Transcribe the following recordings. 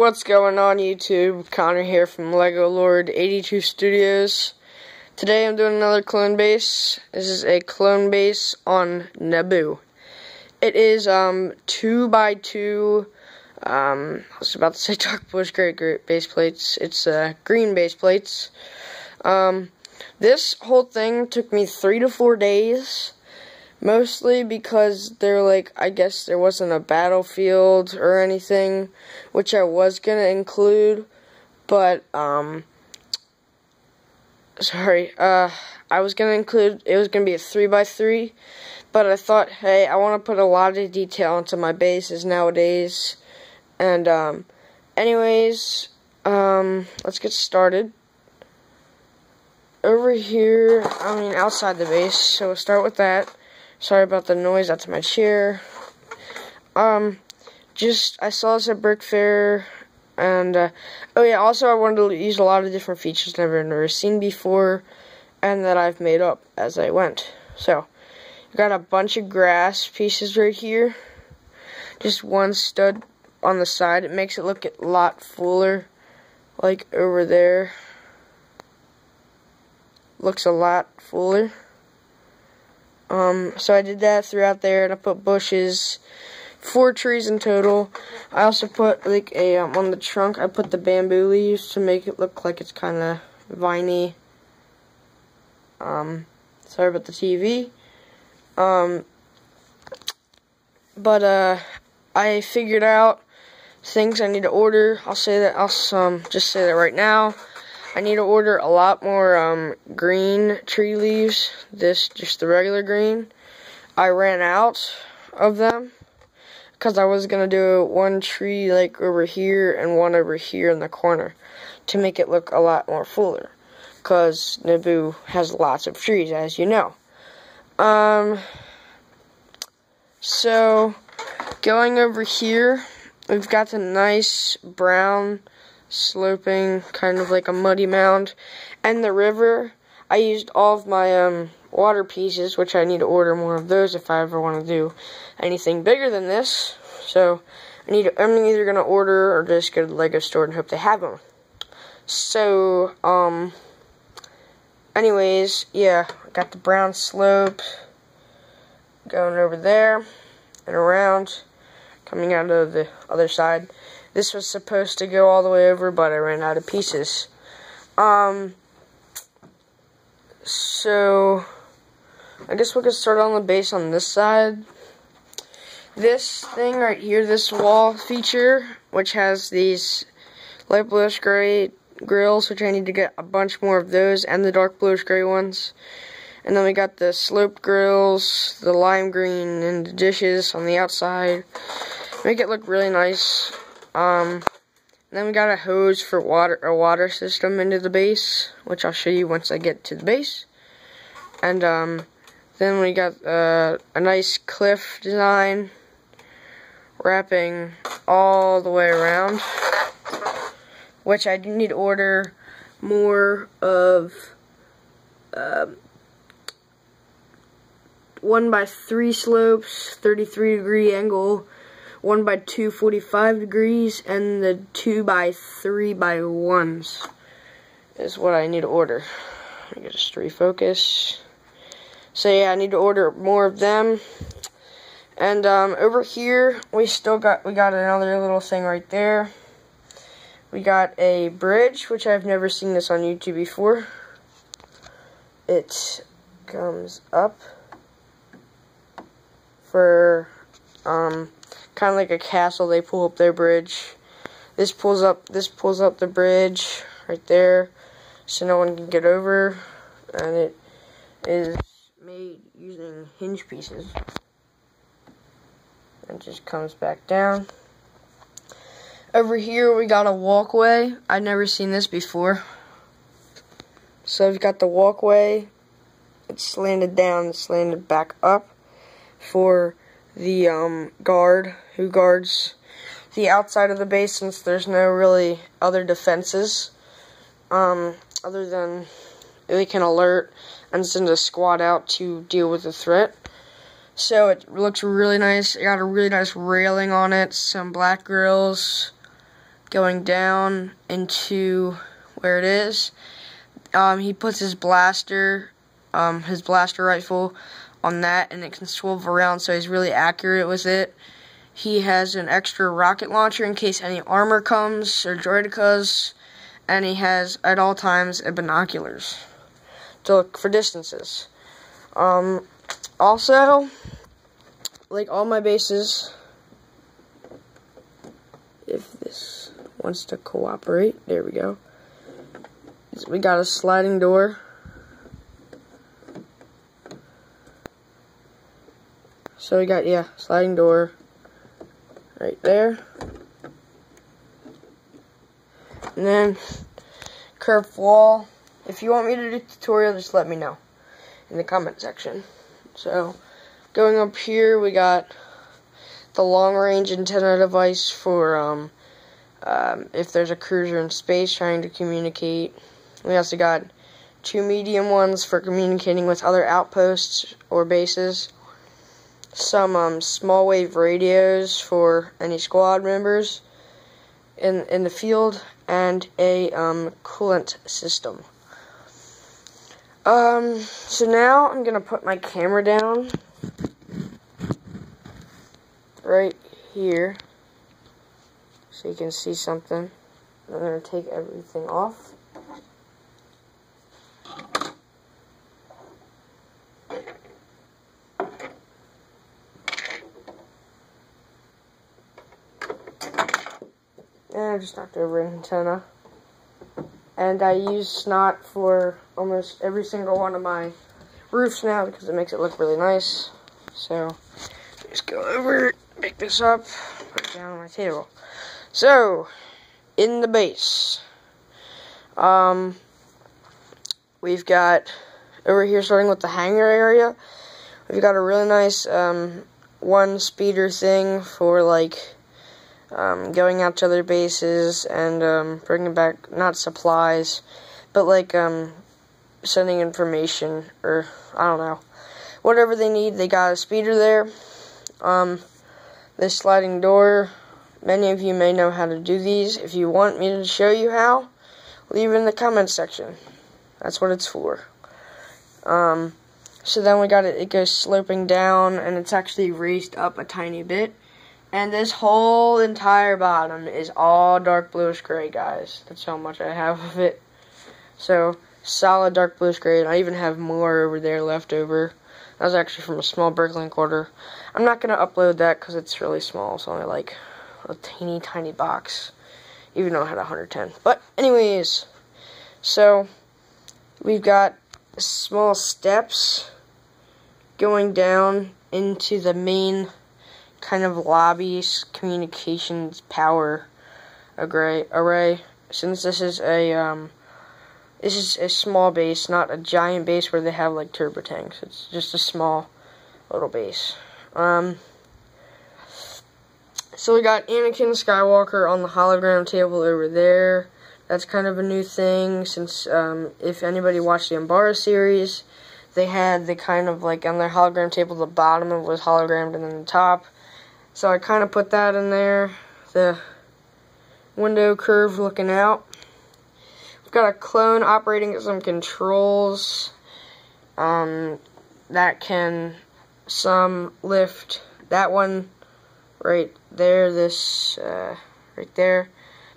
What's going on YouTube? Connor here from Lego Lord 82 Studios. Today I'm doing another clone base. This is a clone base on Naboo. It is 2x2 I was about to say dark bluish gray base plates. It's green base plates. This whole thing took me 3 to 4 days. Mostly because I guess there wasn't a battlefield or anything, which I was gonna include, but, I was gonna include, it was gonna be a 3x3, but I thought, hey, I want to put a lot of detail into my bases nowadays, and, anyways, let's get started. Over here, outside the base, so we'll start with that. Sorry about the noise, that's my chair. I saw this at Brick Fair, and, oh yeah, also I wanted to use a lot of different features that I've never seen before, and that I've made up as I went. So, I got a bunch of grass pieces right here. Just one stud on the side. It makes it look a lot fuller, like over there. Looks a lot fuller. So I did that throughout there, and I put bushes, 4 trees in total. I also put, on the trunk, I put the bamboo leaves to make it look like it's kind of viney. Sorry about the TV. I figured out things I need to order. I'll just say that right now. I need to order a lot more green tree leaves. Just the regular green. I ran out of them because I was gonna do one tree over here and one over here in the corner to make it look a lot more fuller. Because Naboo has lots of trees, as you know. So going over here, we've got the nice brown sloping, kind of like a muddy mound, and the river. I used all of my water pieces, which I need to order more of those if I ever want to do anything bigger than this. So I'm either gonna order or just go to the Lego store and hope they have them. So anyways, yeah, I got the brown slope going over there and around, coming out of the other side. This was supposed to go all the way over, but I ran out of pieces. So I guess we'll get started on the base on this side. This thing right here, this wall feature, which has these light bluish gray grills, which I need to get a bunch more of those, and the dark bluish gray ones. And then we got the sloped grills, the lime green, and the dishes on the outside. Make it look really nice. Then we got a hose for a water system into the base, which I'll show you once I get to the base. And, then we got, a nice cliff design wrapping all the way around, which I do need to order more of, 1x3 slopes, 33-degree angle, 1x2 45 degrees, and the 2x3x1s is what I need to order. Let me just refocus. So yeah, I need to order more of them. And over here we got another little thing right there. We got a bridge, which I've never seen this on YouTube before. It comes up for kind of like a castle. They pull up their bridge. This pulls up the bridge right there, so no one can get over. And it is made using hinge pieces. And just comes back down. Over here we got a walkway. I've never seen this before. So we've got the walkway. It's slanted down, it's slanted back up for the guard who guards the outside of the base, since there's no really other defenses other than they can alert and send a squad out to deal with the threat. So it looks really nice. It got a really nice railing on it, some black grills, going down into where it is. He puts his blaster rifle on that, and it can swivel around, so he's really accurate with it. He has an extra rocket launcher in case any armor comes or droidicas, and he has at all times binoculars to look for distances. Also, like all my bases, if this wants to cooperate, there we go. We got a sliding door. So we got, sliding door right there. And then curved wall. If you want me to do a tutorial, just let me know in the comment section. So going up here, we got the long range antenna device for if there's a cruiser in space trying to communicate. We also got 2 medium ones for communicating with other outposts or bases. Some small wave radios for any squad members in the field, and a coolant system. So now I'm gonna put my camera down right here so you can see something. I'm gonna take everything off. And I just knocked over an antenna. And I use snot for almost every single one of my roofs now because it makes it look really nice. So, just go over, pick this up, put it down on my table. So, in the base, we've got, over here starting with the hangar area, we've got a really nice, one speeder thing for, like, going out to other bases and bringing back, not supplies, but like sending information, or I don't know, whatever they need. They got a speeder there. This sliding door, many of you may know how to do these. If you want me to show you how, leave it in the comments section. That's what it's for. So then we got it goes sloping down, and it's actually raised up a tiny bit. And this whole entire bottom is all dark bluish gray, guys. That's how much I have of it. So, solid dark bluish gray, and I even have more over there left over. That was actually from a small Bricklink order. I'm not going to upload that because it's really small. It's only like a teeny tiny box, even though I had 110. But, anyways, so we've got small steps going down into the main kind of lobby communications power array. Since this is a small base, not a giant base where they have like turbo tanks. It's just a small little base. So we got Anakin Skywalker on the hologram table over there. That's kind of a new thing since if anybody watched the Umbara series, they had the kind of like on their hologram table, the bottom was hologrammed and then the top. So I kind of put that in there, the window curve looking out. We've got a clone operating some controls that can lift that one right there, this right there.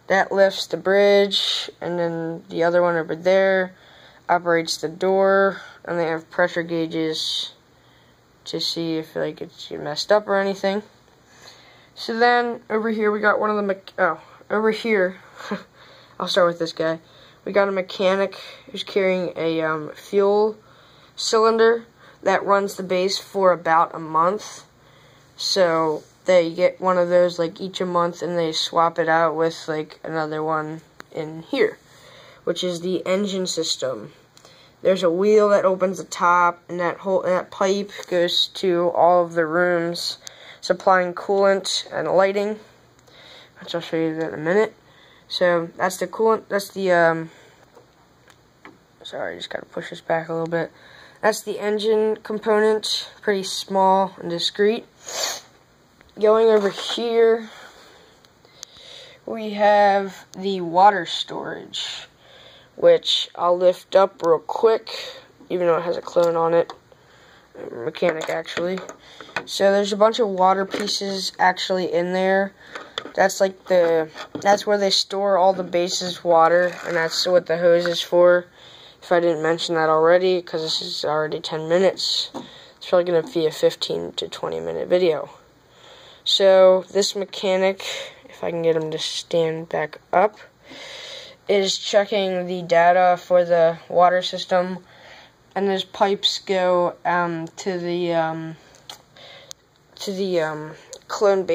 That lifts the bridge, and then the other one over there operates the door, and they have pressure gauges to see if like it's messed up or anything. So then, over here, we got one of the, over here, I'll start with this guy. We got a mechanic who's carrying a fuel cylinder that runs the base for about a month. So, they get one of those, like, each a month, and they swap it out with, like, another one in here, which is the engine system. There's a wheel that opens the top, and that pipe goes to all of the rooms, supplying coolant and lighting, which I'll show you that in a minute. So that's the coolant, that's the, sorry, I just gotta push this back a little bit. That's the engine component, pretty small and discreet. Going over here, we have the water storage, which I'll lift up real quick, even though it has a clone on it. Mechanic, actually. So there's a bunch of water pieces actually in there. That's where they store all the base's water, and that's what the hose is for. If I didn't mention that already, because this is already 10 minutes, it's probably going to be a 15 to 20 minute video. So this mechanic, if I can get him to stand back up, is checking the data for the water system, and those pipes go to the clone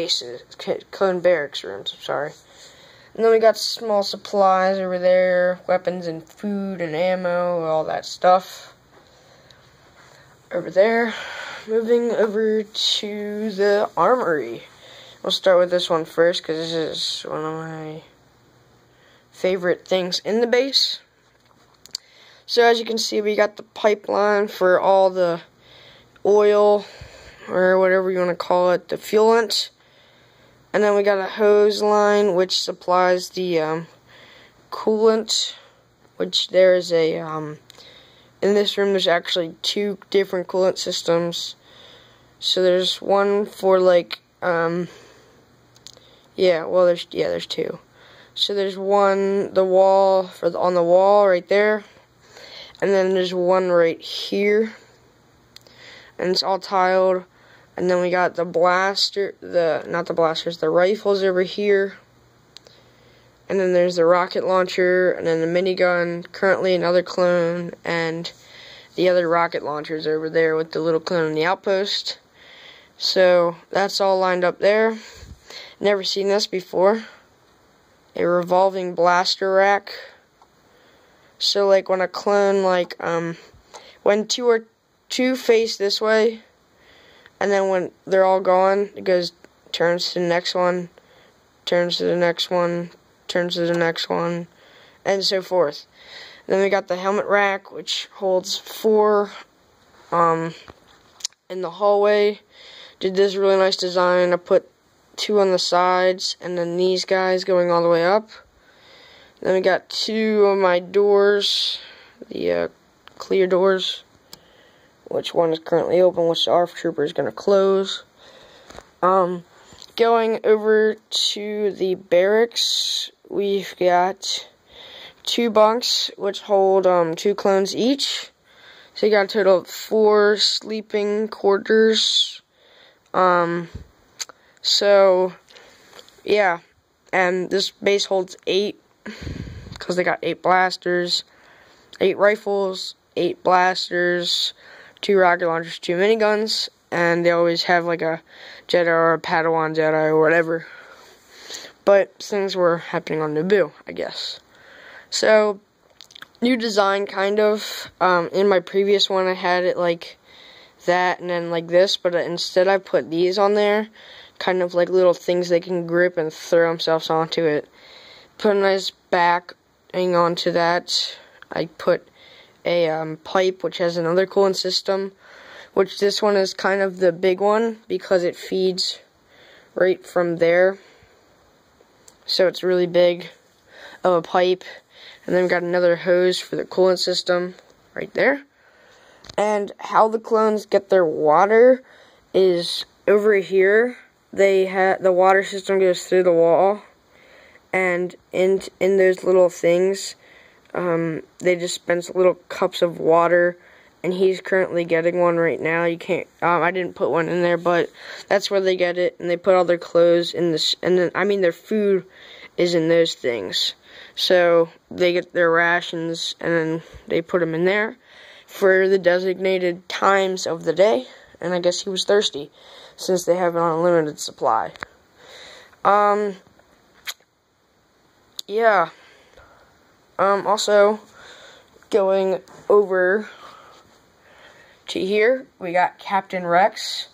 barracks rooms. I'm sorry. And then we got small supplies over there, weapons and food and ammo, all that stuff over there. Moving over to the armory. We'll start with this one first, because this is one of my favorite things in the base. So as you can see, we got the pipeline for all the oil, or whatever you want to call it, the fuelant. And then we got a hose line, which supplies the coolant, which there is a, in this room there's actually 2 different coolant systems. So there's one for like, there's 2. So there's one, the wall, on the wall right there. And then there's one right here. And it's all tiled. And then we got the blaster, the rifles over here. And then there's the rocket launcher, and then the minigun, currently another clone, and the other rocket launchers over there with the little clone in the outpost. So that's all lined up there. Never seen this before. A revolving blaster rack. So like when a clone, when two face this way, and then when they're all gone, it turns to the next one, turns to the next one, turns to the next one, and so forth. And then we got the helmet rack, which holds 4 in the hallway. Did this really nice design. I put 2 on the sides, and then these guys going all the way up. Then we got 2 of my doors, the clear doors, which one is currently open, which the ARF trooper is going to close. Going over to the barracks, we've got 2 bunks, which hold 2 clones each. So you got a total of 4 sleeping quarters. So, yeah, and this base holds 8, because they got 8 blasters, 8 rifles, 8 blasters, 2 rocket launchers, 2 miniguns, and they always have like a Jedi or a Padawan Jedi or whatever. But things were happening on Naboo, I guess. So, new design, kind of. In my previous one, I had it like that and then like this, but instead I put these on there, kind of like little things they can grip and throw themselves onto it. Put a nice backing onto that. I put a pipe, which has another coolant system, which this one is kind of the big one because it feeds right from there. So it's really big of a pipe. And then we've got another hose for the coolant system right there. And how the clones get their water is over here. The water system goes through the wall, and in those little things, they dispense little cups of water. And he's currently getting one right now. You can't. I didn't put one in there, but that's where they get it. And they put all their clothes in this, and then their food is in those things. So they get their rations, and then they put them in there for the designated times of the day. And I guess he was thirsty, since they have an unlimited supply. Yeah. Also, going over to here, we got Captain Rex,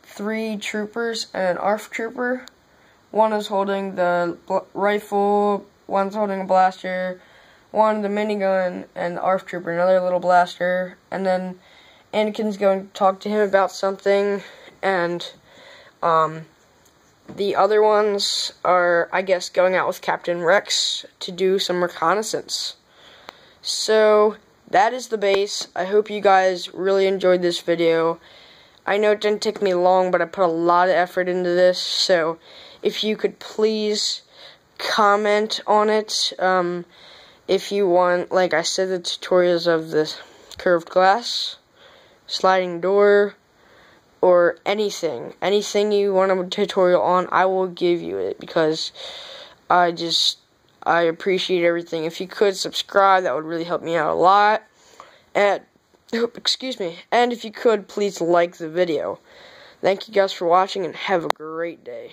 3 troopers, and an ARF trooper. One is holding the rifle, one's holding a blaster, one the minigun, and the ARF trooper another little blaster. And then Anakin's going to talk to him about something, and the other ones are, I guess, going out with Captain Rex to do some reconnaissance. So, that is the base. I hope you guys really enjoyed this video. I know it didn't take me long, but I put a lot of effort into this, so if you could please comment on it, if you want, like I said, the tutorials of the curved glass, sliding door, or anything you want a tutorial on, I will give you it, because I appreciate everything. If you could subscribe, that would really help me out a lot. And and if you could, please like the video. Thank you guys for watching, and have a great day.